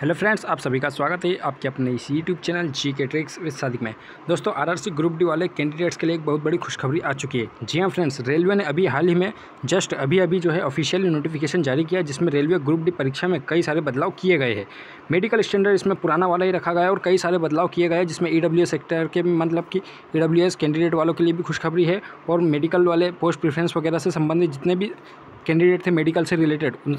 Hello friends, आप सभी का स्वागत है आपके अपने इस यूट्यूब चैनल जी के ट्रिक्स विद सादिक में। दोस्तों, आरआरसी ग्रुप डी वाले कैंडिडेट्स के लिए एक बहुत बड़ी खुशखबरी आ चुकी है। जी हाँ फ्रेंड्स, रेलवे ने अभी हाल ही में जस्ट अभी जो है ऑफिशियली नोटिफिकेशन जारी किया, जिसमें रेलवे ग्रुप डी परीक्षा में कई सारे बदलाव किए गए हैं। मेडिकल स्टैंडर्ड इसमें पुराना वाला ही रखा गया है और कई सारे बदलाव किए गए हैं, जिसमें ईडब्ल्यूएस सेक्टर के मतलब कि ईडब्ल्यूएस कैंडिडेट वालों के लिए भी खुशखबरी है और मेडिकल वाले पोस्ट प्रेफरेंस वगैरह से संबंधित जितने भी कैंडिडेट थे मेडिकल से रिलेटेड उन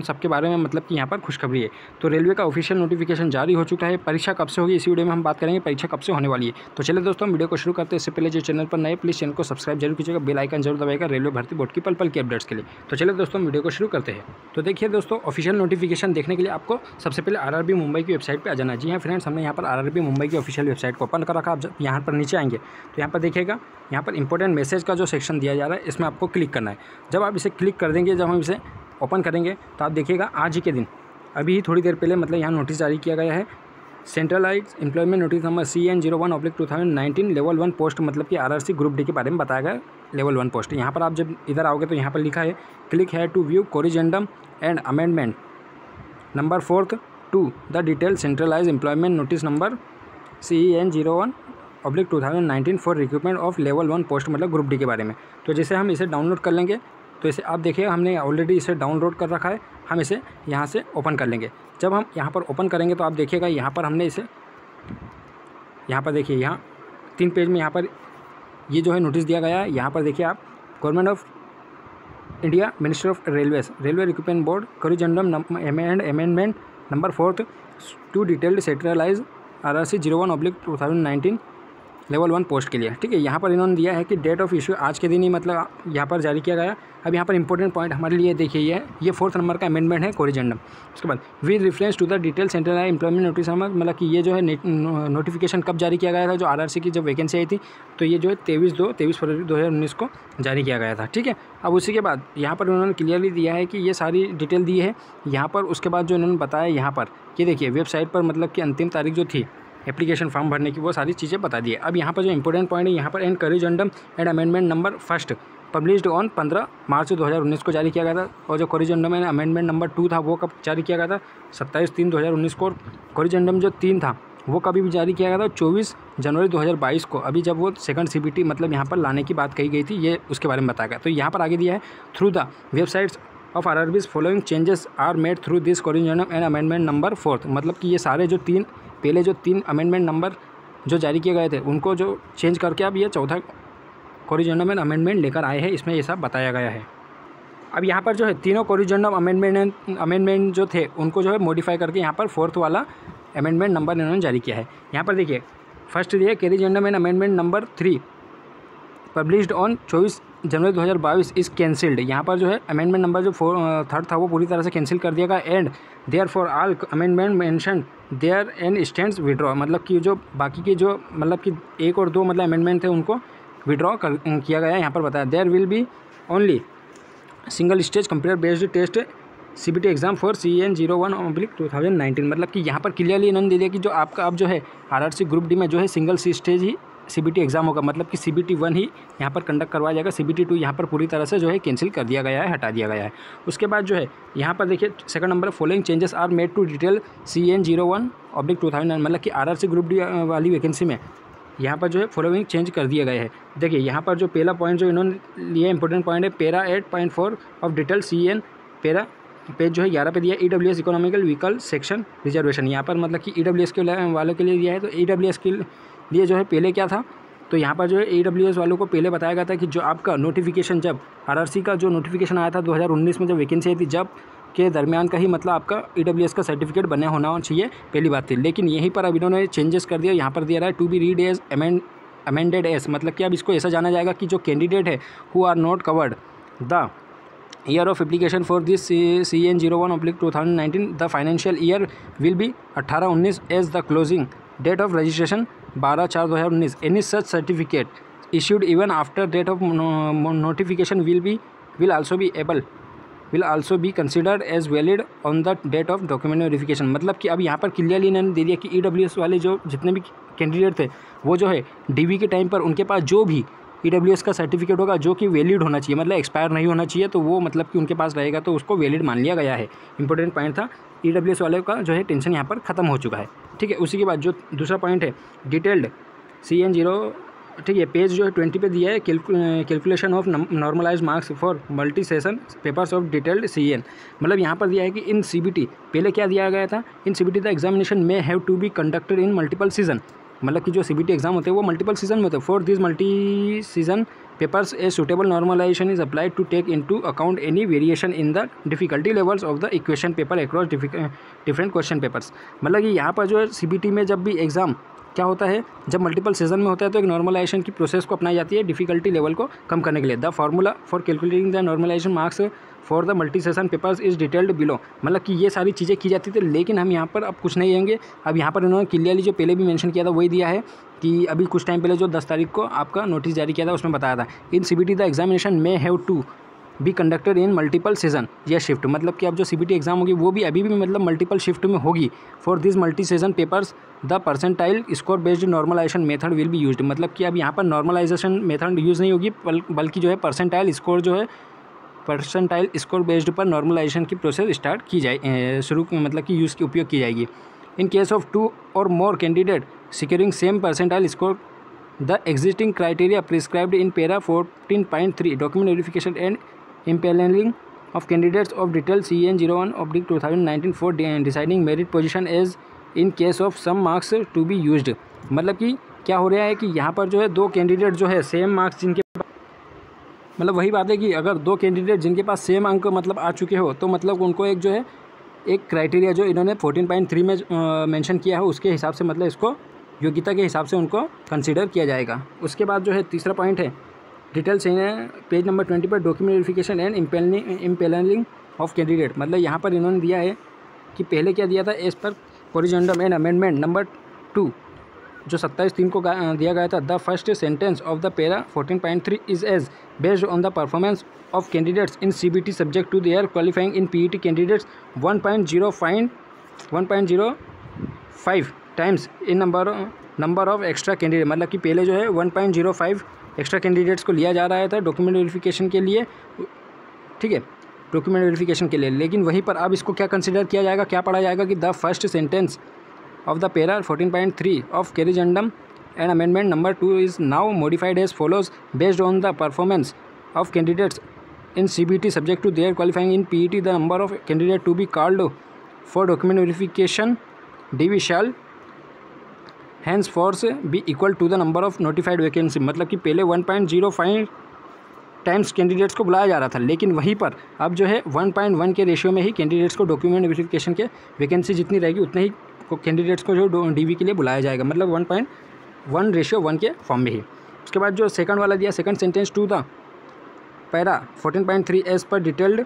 सब के बारे में मतलब कि यहाँ पर खुशखबरी है। तो रेलवे का ऑफिशियल नोटिफिकेशन जारी हो चुका है। परीक्षा कब से होगी इसी वीडियो में हम बात करेंगे, परीक्षा कब से होने वाली है। तो चलिए दोस्तों, वीडियो को शुरू करते हैं। इससे पहले जो चैनल पर नए प्लीज़ चैनल को सब्सक्राइब जरूर कीजिएगा, बेल आइकन जरूर दबाएगा रेलवे भर्ती बोर्ड की पल पल की अपडेट्स के लिए। तो चलिए दोस्तों, वीडियो को शुरू करते हैं। तो देखिए दोस्तों, ऑफिशियल नोटिफिकेशन देखने के लिए आपको सबसे पहले आरआरबी मुंबई की वेबसाइट पर आ जाना है। जी हाँ फ्रेंड्स, हमने यहाँ पर आरआरबी मुंबई की ऑफिशियल वेबसाइट को ओपन कर रखा। आप जब यहाँ पर नीचे आएंगे तो यहाँ पर देखिएगा, यहाँ पर इंपॉर्टेंट मैसेज का जो सेक्शन दिया जा रहा है इसमें आपको क्लिक करना है। जब आप इसे क्लिक कर देंगे, जब हम इसे ओपन करेंगे तो आप देखिएगा आज ही के दिन अभी ही थोड़ी देर पहले मतलब यहाँ नोटिस जारी किया गया है। Centralize employment notice number CN01/2019 level 1 post, मतलब कि आरआरसी ग्रुप डी के बारे में बताया गया लेवल 1 पोस्ट। यहाँ पर आप जब इधर आओगे तो यहाँ पर लिखा है क्लिक है to view corrigendum and amendment number 4 to the detail centralize employment notice number CN01/2019 for recruitment of level 1 post, मतलब ग्रुप डी के बारे में। तो जैसे हम इसे डाउनलोड कर लेंगे तो इसे आप देखिए, हमने ऑलरेडी इसे डाउनलोड कर रखा है। हम इसे यहाँ से ओपन कर लेंगे। जब हम यहाँ पर ओपन करेंगे तो आप देखिएगा, यहाँ पर हमने इसे यहाँ पर देखिए, यहाँ 3 पेज में यहाँ पर ये जो है नोटिस दिया गया है। यहाँ पर देखिए आप, government of India, minister of railways, railway recruitment board, corrigendum and amendment number 4 to detailed centralize RRC 01/2019 level 1 post के लिए। ठीक है, यहाँ पर इन्होंने दिया है कि डेट ऑफ इशू आज के दिन ही मतलब यहाँ पर जारी किया गया। अब यहाँ पर इंपॉर्टेंट पॉइंट हमारे लिए देखिए, ये 4th नंबर का अमेंडमेंट है कोरिजेंडम। उसके बाद with reference to the detail central employment notice number, मतलब कि ये जो है नोटिफिकेशन कब जारी किया गया था, जो आरआरसी की जब वैकेंसी आई थी, तो ये जो है 23 फरवरी 2019 को जारी किया गया था। ठीक है, अब उसी के बाद यहाँ पर उन्होंने क्लियरली दिया है कि ये सारी डिटेल दी है यहाँ पर। उसके बाद जो इन्होंने बताया यहाँ पर, ये देखिए वेबसाइट पर मतलब कि अंतिम तारीख जो थी एप्लीकेशन फॉर्म भरने की, वो सारी चीज़ें बता दी है। अब यहाँ पर जो इंपॉर्टेंट पॉइंट है, यहाँ पर and corrigendum and amendment number 1 published on 15 मार्च 2019 को जारी किया गया था। और जो कोरिजेंडम एंड अमेंडमेंट नंबर 2 था, वो कब जारी किया गया था? 27/3/2019 को। कोरिजेंडम जो 3 था वो कभी भी जारी किया गया था? 24 जनवरी 2022 को, अभी जब वो सेकंड CBT मतलब यहाँ पर लाने की बात कही गई थी, ये उसके बारे में बताया गया। तो यहाँ पर आगे दिया है through the websites of RRBs following changes are made through this corrigendum and amendment number 4, मतलब कि ये सारे जो पहले जो 3 अमेंडमेंट नंबर जो जारी किए गए थे उनको जो चेंज करके अब ये 4था कोरिजेंडम एंड अमेंडमेंट लेकर आए हैं, इसमें ये सब बताया गया है। अब यहाँ पर जो है तीनों कोरिजेंडम अमेंडमेंट जो थे उनको जो है मॉडिफाई करके यहाँ पर 4th वाला अमेंडमेंट नंबर इन्होंने जारी किया है। यहाँ पर देखिए फर्स्ट ये corrigendum and amendment number 3 published on 24 January 2022 is cancelled. यहाँ पर जो है अमेंडमेंट नंबर जो 3rd था वो पूरी तरह से कैंसिल कर दिया गया। And there for all amendment mention there and stands withdraw, मतलब कि जो बाकी के जो मतलब कि 1 और 2 मतलब अमेंडमेंट थे उनको विड्रॉ किया गया है। यहाँ पर बताया there will be only single stage computer based test CBT exam for CN01/2019, मतलब कि यहाँ पर क्लियरली इन्होंने दे दिया कि जो आपका अब जो है आरआरसी ग्रुप डी में जो है सिंगल स्टेज ही CBT एग्जाम होगा, मतलब कि CBT 1 ही यहाँ पर कंडक्ट करवाया जाएगा। CBT 2 यहाँ पर पूरी तरह से जो है कैंसिल कर दिया गया है, हटा दिया गया है। उसके बाद जो है यहाँ पर देखिए second number following changes are made to detail CN01/2009, मतलब कि आरआरसी ग्रुप डी वाली वैकेंसी में यहाँ पर जो है फॉलोइंग चेंज कर दिए गए हैं। देखिए यहाँ पर जो पहला पॉइंट जो इन्होंने लिया इंपॉर्टेंट पॉइंट है, para 8.4 of detail CN para page जो है 11 पे दिया EWS economical vehicle section reservation. यहाँ पर मतलब कि EWS के वालों के लिए दिया है। तो EWS के लिए जो है पहले क्या था, तो यहाँ पर जो है EWS वालों को पहले बताया गया था कि जो आपका नोटिफिकेशन, जब आरआरसी का जो नोटिफिकेशन आया था 2019 में जब वैकेंसी आई थी, जब के दरमियान का ही मतलब आपका EWS का सर्टिफिकेट बना होना चाहिए, पहली बात थी। लेकिन यहीं पर अब इन्होंने चेंजेस कर दिया। यहाँ पर दिया रहा है to be read as amended as, मतलब कि अब इसको ऐसा जाना जाएगा कि जो कैंडिडेट है who are not covered the year of application for this CN01/2019 the financial year will be 18-19 as the closing date of registration 12/4/2019। Any such certificate issued even after date of notification will also be considered as valid on the date of document verification, मतलब कि अब यहाँ पर clearly इन्होंने दे दिया कि EWS वाले जो जितने भी कैंडिडेट थे वो जो है DV के टाइम पर उनके पास जो भी EWS का सर्टिफिकेट होगा जो कि वैलिड होना चाहिए, मतलब एक्सपायर नहीं होना चाहिए, तो वो मतलब कि उनके पास रहेगा तो उसको वैलिड मान लिया गया है। इंपॉर्टेंट पॉइंट था, EWS वाले का जो है टेंशन यहाँ पर खत्म हो चुका है। ठीक है, उसी के बाद जो दूसरा पॉइंट है डिटेल्ड CN0, ठीक है, पेज जो है 20 पे दिया है, calculation of normalize marks for multi session papers of detailed CN। मतलब यहाँ पर दिया है कि इन CBT पहले क्या दिया गया था, इन CBT द एग्जामिनेशन में have to be conducted in multiple season. मतलब कि जो CBT एग्जाम होते हैं वो मल्टीपल सीजन में होते हैं। For this multi season papers a suitable normalization is applied to take into account any variation in the difficulty levels of the equation paper across different question papers. मतलब कि यहाँ पर जो है CBT में जब भी एग्ज़ाम क्या होता है, जब मल्टीपल सीजन में होता है तो एक नॉर्मलाइजेशन की प्रोसेस को अपनाई जाती है डिफिकल्टी लेवल को कम करने के लिए। The formula for calculating the normalization marks for the multi session papers is detailed below. मतलब कि ये सारी चीज़ें की जाती थी, लेकिन हम यहाँ पर अब कुछ नहीं देंगे। अब यहाँ पर इन्होंने क्लियरली जो पहले भी मेंशन किया था वही दिया है कि अभी कुछ टाइम पहले जो 10 तारीख को आपका नोटिस जारी किया था उसमें बताया था इन CBT द एग्जामिनेशन में have to be conducted in multiple season या शिफ्ट। मतलब कि अब जो CBT एग्जाम होगी वो भी अभी भी मतलब मल्टीपल शिफ्ट में होगी। For this multi season papers the percentile score based normalization method will be used. मतलब कि अब यहाँ पर नॉर्मलाइजेशन मेथड यूज़ नहीं होगी, बल्कि जो है परसेंटाइल स्कोर जो है परसेंटाइल स्कोर बेस्ड पर नॉर्मलाइजेशन की प्रोसेस स्टार्ट की जाए शुरू मतलब कि यूज़ की उपयोग की जाएगी। इन केस ऑफ 2 और more candidate securing same percentile score the existing criteria prescribed in para 14.3 document verification and empanelling of candidates of detail CN01/2019 for deciding merit position as in case of some marks to be used। मतलब कि क्या हो रहा है कि यहाँ पर जो है 2 कैंडिडेट जो है सेम मार्क्स जिनके मतलब वही बात है कि अगर 2 कैंडिडेट जिनके पास सेम अंक मतलब आ चुके हो तो मतलब उनको एक जो है एक क्राइटेरिया जो इन्होंने 14.3 में मेंशन किया है उसके हिसाब से मतलब इसको योग्यता के हिसाब से उनको कंसिडर किया जाएगा। उसके बाद जो है तीसरा पॉइंट है डिटेल्स पेज नंबर 20 पर document verification and empanelling of candidate. मतलब यहाँ पर इन्होंने दिया है कि पहले क्या दिया था, as per corrigendum and amendment number 2 जो 27/3 को दिया गया था। The first sentence of the para 14.3 is as based on the performance of candidates in CBT subject to their qualifying in PET candidates 1.05 times in number of extra candidate. मतलब कि पहले जो है 1.05 एक्स्ट्रा कैंडिडेट्स को लिया जा रहा था डॉक्यूमेंट वेरिफिकेशन के लिए, ठीक है, डॉक्यूमेंट वेरिफिकेशन के लिए। लेकिन वहीं पर अब इसको क्या कंसिडर किया जाएगा, क्या पढ़ा जाएगा कि the first sentence of the para 14.3 of corrigendum and amendment number 2 is now modified as follows based on the performance of candidates in CBT subject to their qualifying in PET the number of candidate to be called for document verification DV shall henceforth be equal to the number of notified vacancy. मतलब कि पहले 1.05 times candidates को बुलाया जा रहा था, लेकिन वहीं पर अब जो है 1.1 के रेशियो में ही कैंडिडेट्स को डॉक्यूमेंट वेरिफिकेशन के वैकेंसी जितनी रहेगी उतने ही कैंडिडेट्स को जो DV के लिए बुलाया जाएगा। मतलब 1.1:1 के फॉर्म में ही। उसके बाद जो सेकंड वाला दिया, second sentence to the para 14.3 as per detailed,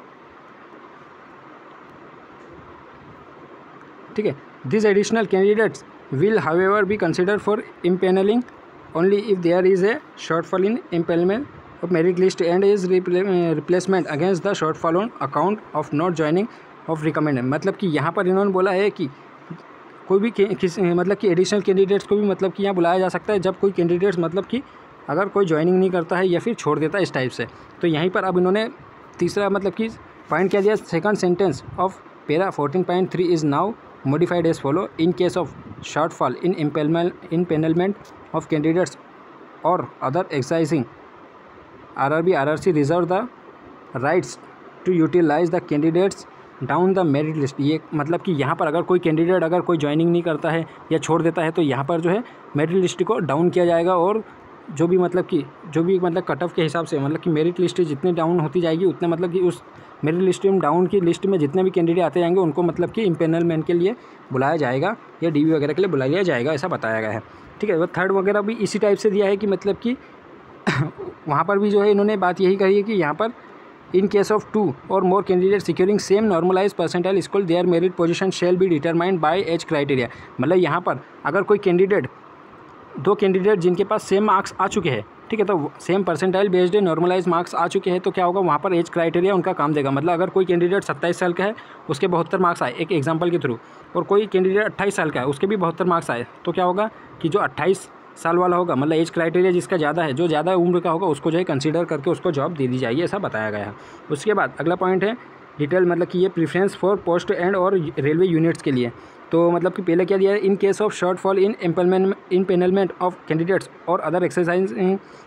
ठीक है, this additional candidates will however be considered for impanelling only if there is a shortfall in impanelment of merit list and is replacement against the shortfall on account of not joining of recommended। मतलब कि यहाँ पर इन्होंने बोला है कि कोई भी मतलब कि एडिशनल कैंडिडेट्स को भी मतलब कि यहाँ बुलाया जा सकता है जब कोई कैंडिडेट्स मतलब कि अगर कोई ज्वाइनिंग नहीं करता है या फिर छोड़ देता है इस टाइप से। तो यहीं पर अब इन्होंने तीसरा मतलब कि पॉइंट क्या दिया, second sentence of para 14.3 is now modified as follow in case of shortfall in impanelment of candidates or other exercising RRB RRC reserve the rights to utilize the candidates down the merit list. ये मतलब कि यहाँ पर अगर कोई candidate अगर कोई joining नहीं करता है या छोड़ देता है तो यहाँ पर जो है मेरिट लिस्ट को डाउन किया जाएगा और जो भी मतलब कट ऑफ के हिसाब से मतलब कि मेरिट लिस्ट जितनी डाउन होती जाएगी उतने मतलब कि उस मेरिट लिस्ट में डाउन की लिस्ट में जितने भी कैंडिडेट आते जाएंगे उनको मतलब कि इम्पैनलमेंट के लिए बुलाया जाएगा या DV वगैरह के लिए बुला लिया जाएगा, ऐसा बताया गया है। ठीक है, वो थर्ड वगैरह भी इसी टाइप से दिया है कि मतलब कि वहाँ पर भी जो है इन्होंने बात यही कही है कि यहाँ पर इन केस ऑफ 2 और more candidate securing same normalize percentile score their merit position shall be determined by age criteria. मतलब यहाँ पर अगर कोई कैंडिडेट 2 कैंडिडेट जिनके पास सेम मार्क्स आ चुके हैं, ठीक है, तो same percentile based normalise marks आ चुके हैं तो क्या होगा, वहाँ पर एज क्राइटेरिया उनका काम देगा। मतलब अगर कोई कैंडिडेट 27 साल का है उसके 72 मार्क्स आए एक एग्जांपल के थ्रू, और कोई कैंडिडेट 28 साल का है उसके भी 72 मार्क्स आए, तो क्या होगा कि जो 28 साल वाला होगा, मतलब एज क्राइटेरिया जिसका ज़्यादा है, जो ज़्यादा उम्र का होगा उसको जो है कंसीडर करके उसको जॉब दे दी जाएगी, ऐसा बताया गया है। उसके बाद अगला पॉइंट है डिटेल, मतलब कि ये प्रेफरेंस फॉर पोस्ट एंड और रेलवे यूनिट्स के लिए। तो मतलब कि पहले क्या दिया है, in case of shortfall in empanelment of candidates or other exercise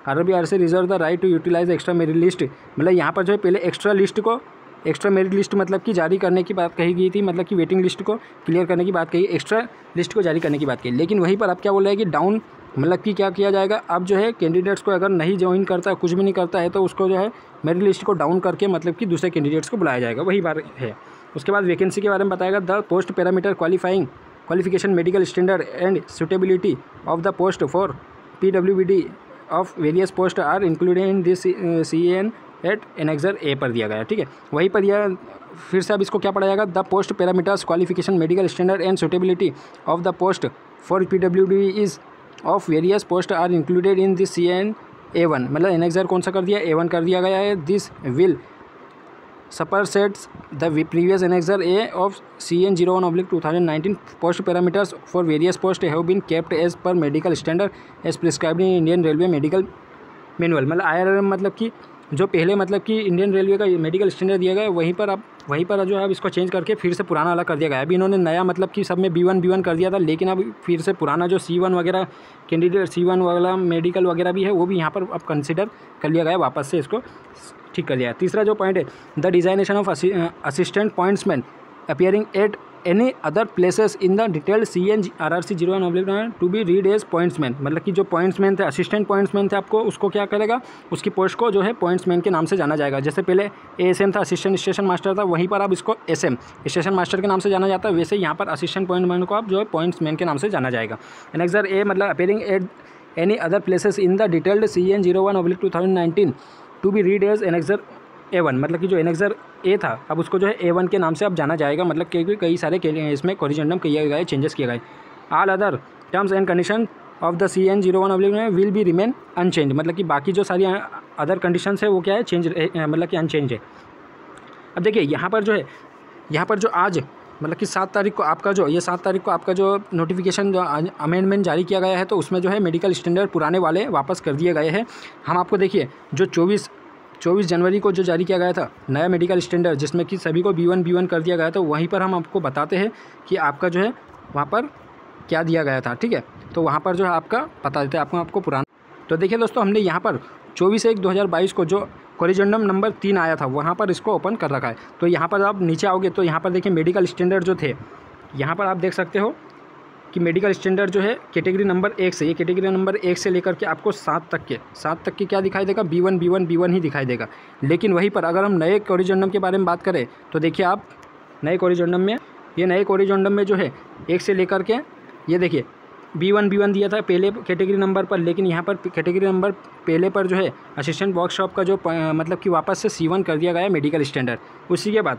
RRB-RC reserve the right to utilise extra merit list. मतलब यहाँ पर जो है पहले एक्स्ट्रा मेरिट लिस्ट मतलब कि जारी करने की बात कही गई थी, मतलब कि वेटिंग लिस्ट को क्लियर करने की बात कही, एक्स्ट्रा लिस्ट को जारी करने की बात कही। लेकिन वहीं पर अब क्या बोल रहा है कि डाउन, मतलब कि क्या किया जाएगा, अब जो है कैंडिडेट्स को अगर नहीं ज्वाइन करता, कुछ भी नहीं करता है, तो उसको जो है मेरिट लिस्ट को डाउन करके मतलब कि दूसरे कैंडिडेट्स को बुलाया जाएगा, वही बात है। उसके बाद वैकेंसी के बारे में बताएगा, the post parameter qualification medical standard and suitability of the post for PWBD of various post are included in this CAN at annexure A पर दिया गया है। ठीक है, वहीं पर यह फिर से अब इसको क्या पढ़ा जाएगा, the post parameters qualification medical standard and suitability of the post for PWD is of various post are included in this CAN A1, मतलब एनेक्सर कौन सा कर दिया, A1 कर दिया गया है। This will supersets the previous annexure A of CN 01/2019 post parameters for various posts have been kept as per medical standard as prescribed in Indian Railway Medical Manual। मतलब IRM मतलब कि जो पहले मतलब कि इंडियन रेलवे का medical standard दिया गया है, वहीं पर जो है अब इसको चेंज करके फिर से पुराना वाला कर दिया गया है। अभी इन्होंने नया मतलब कि सब में B1 कर दिया था, लेकिन अब फिर से पुराना जो C1 वगैरह कैंडिडेट C1 वाला मेडिकल वगैरह भी है, वो भी यहाँ पर अब कंसिडर कर लिया गया है, वापस से इसको ठीक कर लिया है। तीसरा जो पॉइंट है, the designation of assistant pointsman appearing at any other places in the detailed CN RRC 01/9 to be read as pointsman. मतलब कि जो पॉइंट्समैन थे, असिस्टेंट पॉइंट्समैन थे, आपको उसको क्या करेगा, उसकी पोस्ट को जो है पॉइंट्समैन के नाम से जाना जाएगा। जैसे पहले ASM था, असिस्टेंट स्टेशन मास्टर था, वहीं पर अब इसको SM स्टेशन मास्टर के नाम से जाना जाता है, वैसे यहाँ पर असिस्टेंट पॉइंट्समैन को आप जो है पॉइंट्समैन के नाम से जाना जाएगा। एनेक्सर A मतलब appearing at any other places in the detailed CN 01/2019 to be read as annexure A1, मतलब कि जो एनेक्सर A था, अब उसको जो है A1 के नाम से अब जाना जाएगा, मतलब कि कई सारे इसमें कोरिजेंडम किए गए, चेंजेस किए गए। All other terms and condition of the CN 01/9 will be remain unchange, मतलब कि बाकी जो सारी अदर कंडीशंस है वो क्या है, चेंज, मतलब कि अनचेंज है। अब देखिए यहाँ पर जो आज मतलब कि 7 तारीख को आपका जो नोटिफिकेशन जो अमेंडमेंट जारी किया गया है, तो उसमें जो है मेडिकल स्टैंडर्ड पुराने वाले वापस कर दिए गए हैं। हम आपको देखिए जो 24 जनवरी को जो जारी किया गया था नया मेडिकल स्टैंडर्ड, जिसमें कि सभी को B1 कर दिया गया था, वहीं पर हम आपको बताते हैं कि आपका जो है वहाँ पर क्या दिया गया था। ठीक है, तो वहाँ पर जो है आपका बता देते हैं आपको पुराना। तो देखिए दोस्तों, हमने यहाँ पर 24/1/2022 को जो कोरिजेंडम नंबर 3 आया था, वहाँ पर इसको ओपन कर रखा है। तो यहाँ पर आप नीचे आओगे तो यहाँ पर देखिए मेडिकल स्टैंडर्ड जो थे, यहाँ पर आप देख सकते हो कि मेडिकल स्टैंडर्ड जो है कैटेगरी नंबर 1 से, ये कैटेगरी नंबर 1 से लेकर के आपको 7 तक के क्या दिखाई देगा, B1 ही दिखाई देगा। लेकिन वहीं पर अगर हम नए कोरिजेंडम के बारे में बात करें तो देखिए आप नए कोरिजेंडम में जो है 1 से लेकर के ये देखिए B1 दिया था पहले कैटेगरी नंबर पर, लेकिन यहाँ पर कैटेगरी नंबर पहले पर जो है असिस्टेंट वर्कशॉप का जो मतलब कि वापस से C1 कर दिया गया है मेडिकल स्टैंडर्ड। उसी के बाद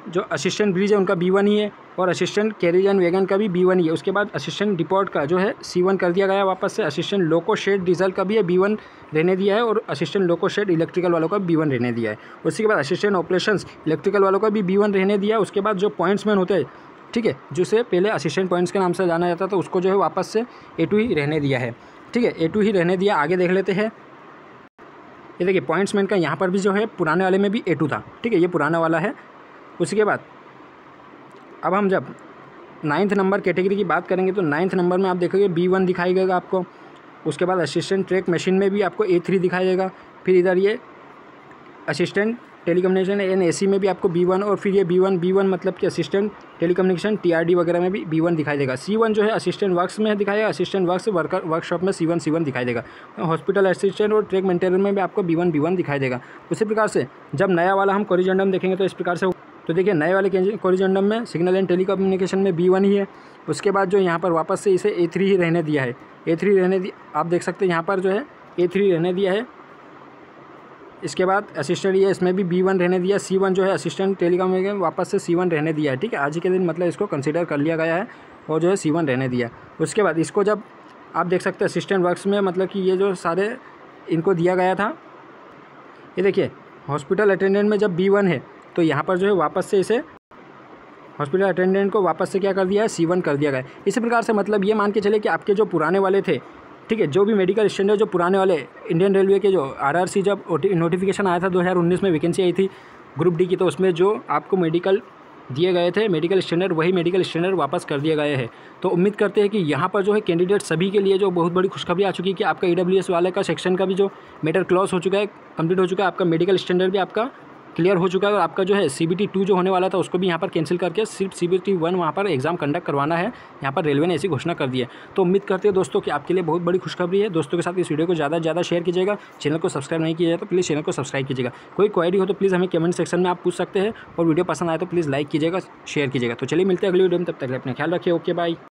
जो असिस्टेंट ब्रिज है उनका B1 ही है, और असिस्टेंट कैरिज एंड वैगन का भी B1 ही है। उसके बाद असिस्टेंट डिपोट का जो है C1 कर दिया गया वापस से। असिस्टेंट लोको शेड डीजल का भी है B1 रहने दिया है, और असिस्टेंट लोको शेड इलेक्ट्रिकल वालों का B1 रहने दिया है। उसके बाद असिस्टेंट ऑपरेशंस इलेक्ट्रिकल वालों का भी B1 रहने दिया है। उसके बाद जो पॉइंट्समैन होते हैं, ठीक है, जिसे पहले असिस्टेंट पॉइंट्स के नाम से जाना जाता था, उसको जो है वापस से A2 ही रहने दिया है। ठीक है, A2 ही रहने दिया। आगे देख लेते हैं, ये देखिए पॉइंट्समैन का यहाँ पर भी जो है पुराने वाले में भी A2 था। ठीक है, ये पुराना वाला है। उसके बाद अब हम जब 9th नंबर कैटेगरी की बात करेंगे तो 9th नंबर में आप देखोगे B1 दिखाई देगा आपको। उसके बाद असिस्टेंट ट्रैक मशीन में भी आपको A3 दिखाई देगा। फिर इधर ये असिस्टेंट टेलीकम्युनिकेशन एंड AC में भी आपको B1, और फिर ये B1 मतलब कि असिस्टेंट टेलीकम्युनिकेशन TRD वगैरह में भी B1 दिखाई देगा। C1 जो है असिस्टेंट वर्क्स में दिखाएगा, असिस्टेंट वर्कशॉप में C1 दिखाई देगा। हॉस्पिटल असिस्टेंट और ट्रैक मेंटेनेंस में भी आपको B1 दिखाई देगा। उसी प्रकार से जब नया वाला हम कोरिजेंडम देखेंगे तो इस प्रकार से, तो देखिए नए वाले कोरिजेंडम में सिग्नल एंड टेलीकम्युनिकेशन में B1 ही है। उसके बाद जो यहाँ पर वापस से इसे A3 ही रहने दिया है। A3 रहने दिया, आप देख सकते हैं यहाँ पर जो है A3 रहने दिया है। इसके बाद असिस्टेंट ये इसमें भी B1 रहने दिया। C1 जो है असिस्टेंट टेलीकम्युनिकेशन वापस से C1 रहने दिया है। ठीक है, आज के दिन मतलब इसको कंसिडर कर लिया गया है और जो है C1 रहने दिया। उसके बाद इसको जब आप देख सकते हैं असिस्टेंट वर्क्स में, मतलब कि ये जो सारे इनको दिया गया था, ये देखिए हॉस्पिटल अटेंडेंट में जब B1 है तो यहाँ पर जो है वापस से इसे हॉस्पिटल अटेंडेंट को वापस से क्या कर दिया है, C1 कर दिया गया है। इसी प्रकार से मतलब ये मान के चले कि आपके जो पुराने वाले थे ठीक है। जो भी मेडिकल स्टैंडर्ड जो पुराने वाले इंडियन रेलवे के जो आरआरसी जब नोटिफिकेशन आया था 2019 में वैकेंसी आई थी ग्रुप डी की, तो उसमें जो आपको मेडिकल दिए गए थे मेडिकल स्टैंडर्ड, वही मेडिकल स्टैंडर्ड वापस कर दिए गए हैं। तो उम्मीद करते हैं कि यहाँ पर जो है कैंडिडेट सभी के लिए जो बहुत बड़ी खुशखबरी आ चुकी है कि आपका EWS वाले का सेक्शन का भी जो मैटर क्लॉज हो चुका है, कंप्लीट हो चुका है, आपका मेडिकल स्टैंडर्ड भी आपका क्लियर हो चुका है, और आपका जो है CBT 2 जो होने वाला था उसको भी यहाँ पर कैंसिल करके सिर्फ CBT 1 वहाँ पर एग्जाम कंडक्ट करवाना है। यहाँ पर रेलवे ने ऐसी घोषणा कर दी है। तो उम्मीद करते हैं दोस्तों कि आपके लिए बहुत बड़ी खुशखबरी है। दोस्तों के साथ इस वीडियो को ज़्यादा से ज़्यादा शेयर कीजिएगा। चैनल को सब्सक्राइब नहीं किया जाए तो प्लीज़ चैनल को सब्सक्राइब कीजिएगा। कोई क्वेरी हो तो प्लीज़ हमें कमेंट सेक्शन में आप पूछ सकते हैं, और वीडियो पसंद आए तो प्लीज़ लाइक कीजिएगा, शेयर कीजिएगा। तो चलिए मिलते हैं अगली वीडियो में, तब तक अपना ख्याल रखिए। Okay bye.